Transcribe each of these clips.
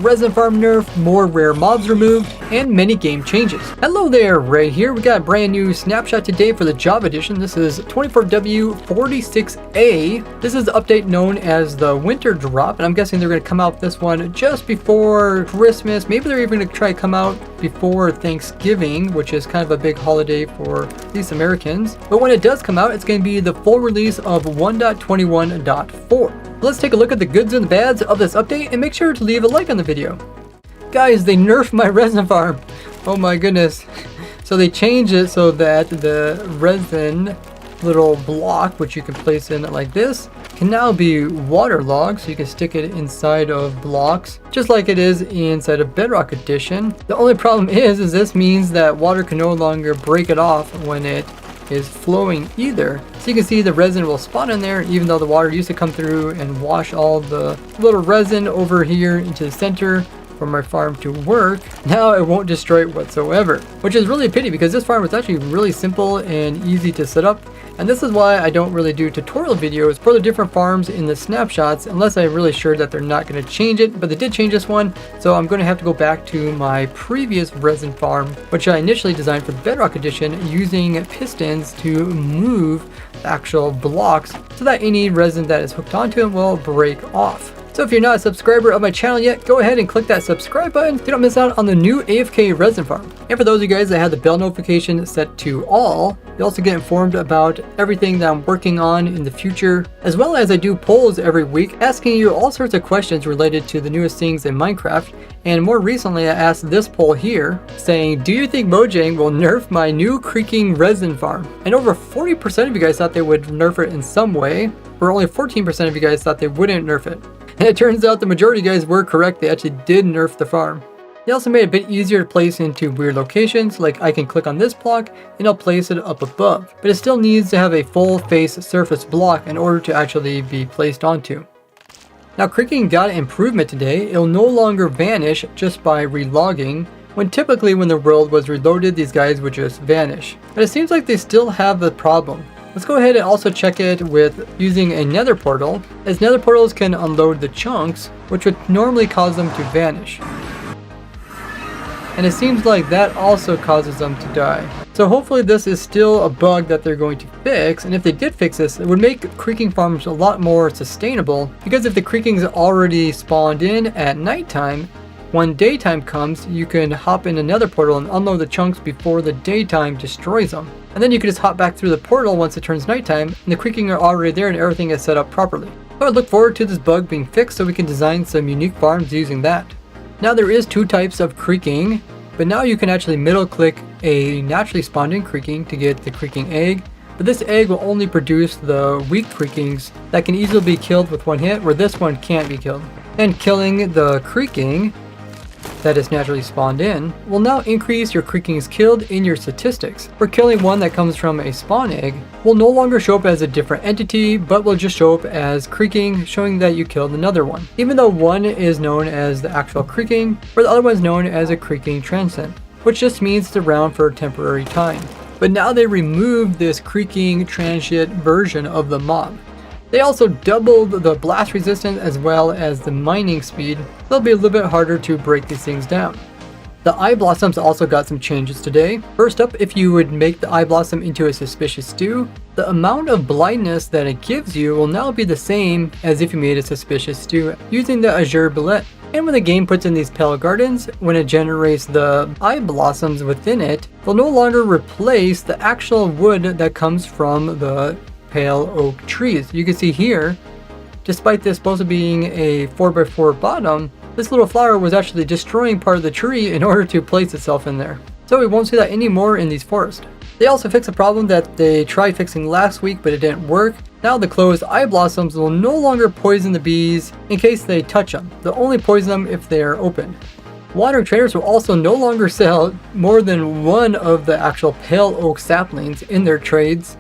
resin farm nerf, more rare mobs removed, and many game changes. Hello there, Ray here. We got a brand new snapshot today for the Java edition. This is 24W46A. This is the update known as the winter drop, and I'm guessing they're going to come out with this one just before Christmas. Maybe they're even going to try to come out before Thanksgiving, which is kind of a big holiday for these Americans. But when it does come out, it's going to be the full release of 1.21.4. Let's take a look at the goods and the bads of this update, and make sure to leave a like on the video. Guys, they nerfed my resin farm. Oh my goodness. So they changed it so that the resin little block, which you can place in like this, can now be waterlogged, so you can stick it inside of blocks just like it is inside of Bedrock Edition. The only problem is this means that water can no longer break it off when it is flowing either. So you can see the resin will spawn in there, even though the water used to come through and wash all the little resin over here into the center for my farm to work. Now it won't destroy it whatsoever, which is really a pity because this farm was actually really simple and easy to set up. And this is why I don't really do tutorial videos for the different farms in the snapshots unless I'm really sure that they're not going to change it. But they did change this one, so I'm going to have to go back to my previous resin farm, which I initially designed for the Bedrock Edition, using pistons to move the actual blocks so that any resin that is hooked onto them will break off. So if you're not a subscriber of my channel yet, go ahead and click that subscribe button so you don't miss out on the new AFK resin farm. And for those of you guys that have the bell notification set to all, you also get informed about everything that I'm working on in the future, as well as I do polls every week asking you all sorts of questions related to the newest things in Minecraft. And more recently, I asked this poll here saying, do you think Mojang will nerf my new Creaking resin farm? And over 40% of you guys thought they would nerf it in some way, where only 14% of you guys thought they wouldn't nerf it. And it turns out the majority of you guys were correct. They actually did nerf the farm. They also made it a bit easier to place into weird locations, like I can click on this block and I'll place it up above. But it still needs to have a full face surface block in order to actually be placed onto. Now Creaking got an improvement today. It'll no longer vanish just by relogging, when typically when the world was reloaded, these guys would just vanish. But it seems like they still have the problem. Let's go ahead and also check it with using a nether portal, as nether portals can unload the chunks, which would normally cause them to vanish. And it seems like that also causes them to die. So hopefully this is still a bug that they're going to fix, and if they did fix this, it would make Creaking farms a lot more sustainable, because if the Creakings already spawned in at nighttime, when daytime comes, you can hop in another portal and unload the chunks before the daytime destroys them. And then you can just hop back through the portal once it turns nighttime, and the Creaking are already there and everything is set up properly. So I look forward to this bug being fixed so we can design some unique farms using that. Now there is two types of Creaking, but now you can actually middle click a naturally spawned in Creaking to get the Creaking egg. But this egg will only produce the weak Creakings that can easily be killed with one hit, where this one can't be killed. And killing the Creaking that is naturally spawned in will now increase your Creakings killed in your statistics. For killing one that comes from a spawn egg will no longer show up as a different entity, but will just show up as Creaking, showing that you killed another one, even though one is known as the actual Creaking, where the other one is known as a Creaking transcend, which just means it's around for a temporary time. But now they removed this Creaking transient version of the mob. They also doubled the blast resistance as well as the mining speed. It'll be a little bit harder to break these things down. The Eyeblossoms also got some changes today. First up, if you would make the Eyeblossom into a suspicious stew, the amount of blindness that it gives you will now be the same as if you made a suspicious stew using the Azure Billet. And when the game puts in these pale gardens, when it generates the Eyeblossoms within it, they'll no longer replace the actual wood that comes from the pale oak trees. You can see here, despite this supposed to being a 4x4 bottom, this little flower was actually destroying part of the tree in order to place itself in there. So we won't see that anymore in these forests. They also fixed a problem that they tried fixing last week but it didn't work. Now the closed Eyeblossoms will no longer poison the bees in case they touch them. They'll only poison them if they are open. Water traders will also no longer sell more than one of the actual pale oak saplings in their trades.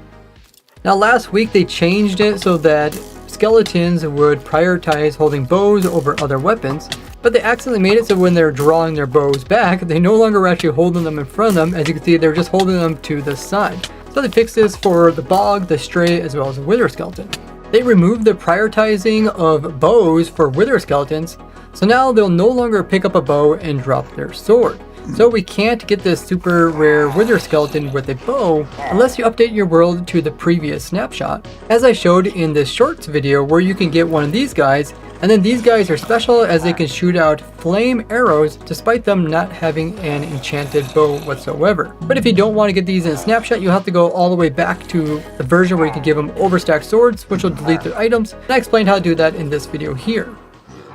Now last week they changed it so that skeletons would prioritize holding bows over other weapons, but they accidentally made it so when they're drawing their bows back, they no longer were actually holding them in front of them. As you can see, they're just holding them to the side. So they fixed this for the bog, the stray, as well as the wither skeleton. They removed the prioritizing of bows for wither skeletons, So now they'll no longer pick up a bow and drop their sword. So we can't get this super rare wither skeleton with a bow unless you update your world to the previous snapshot, as I showed in this shorts video where you can get one of these guys, and then these guys are special as they can shoot out flame arrows despite them not having an enchanted bow whatsoever. But if you don't want to get these in a snapshot, you'll have to go all the way back to the version where you can give them overstacked swords, which will delete their items, and I explained how to do that in this video here.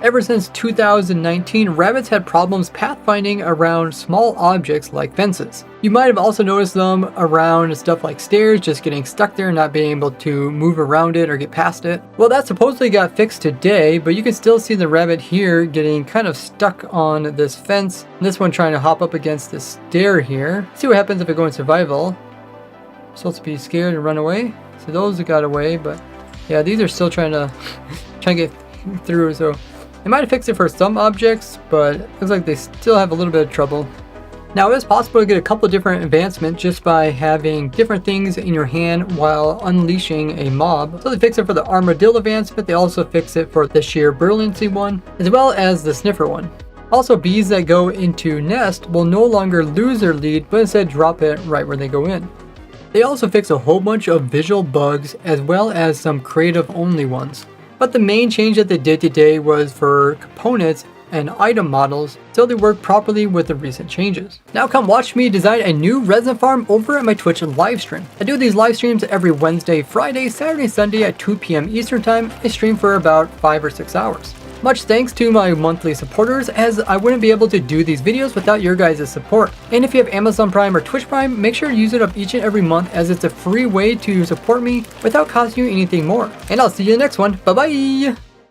Ever since 2019, rabbits had problems pathfinding around small objects like fences. You might have also noticed them around stuff like stairs, just getting stuck there and not being able to move around it or get past it. Well, that supposedly got fixed today, but you can still see the rabbit here getting kind of stuck on this fence. And this one trying to hop up against this stair here. See what happens if I go in survival. Supposed to be scared and run away. So those got away, but yeah, these are still trying to get through. So they might have fixed it for some objects, but it looks like they still have a little bit of trouble. Now, it's possible to get a couple different advancements just by having different things in your hand while unleashing a mob. So they fix it for the armadillo advancement, they also fix it for the sheer brilliancy one, as well as the sniffer one. Also, bees that go into nest will no longer lose their lead, but instead drop it right where they go in. They also fix a whole bunch of visual bugs as well as some creative only ones. But the main change that they did today was for components and item models, so they work properly with the recent changes. Now come watch me design a new resin farm over at my Twitch live stream. I do these live streams every Wednesday, Friday, Saturday, Sunday at 2 p.m. Eastern time. I stream for about 5 or 6 hours. Much thanks to my monthly supporters, as I wouldn't be able to do these videos without your guys' support. And if you have Amazon Prime or Twitch Prime, make sure to use it up each and every month, as it's a free way to support me without costing you anything more. And I'll see you in the next one. Bye bye!